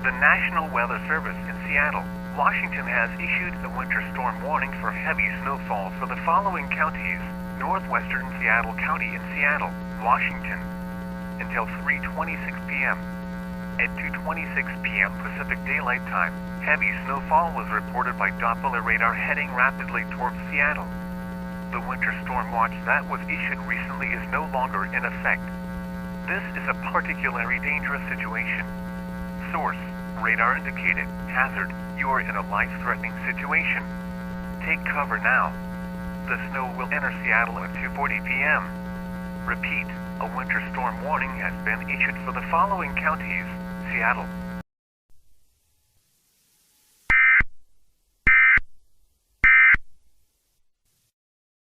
The National Weather Service in Seattle, Washington has issued a winter storm warning for heavy snowfall for the following counties: northwestern Seattle County in Seattle, Washington, until 3:26 p.m. At 2:26 p.m. Pacific Daylight Time, heavy snowfall was reported by Doppler radar heading rapidly towards Seattle. The winter storm watch that was issued recently is no longer in effect. This is a particularly dangerous situation. Source: radar indicated. Hazard: you are in a life-threatening situation. Take cover now. The snow will enter Seattle at 2:40 p.m. Repeat, a winter storm warning has been issued for the following counties: Seattle,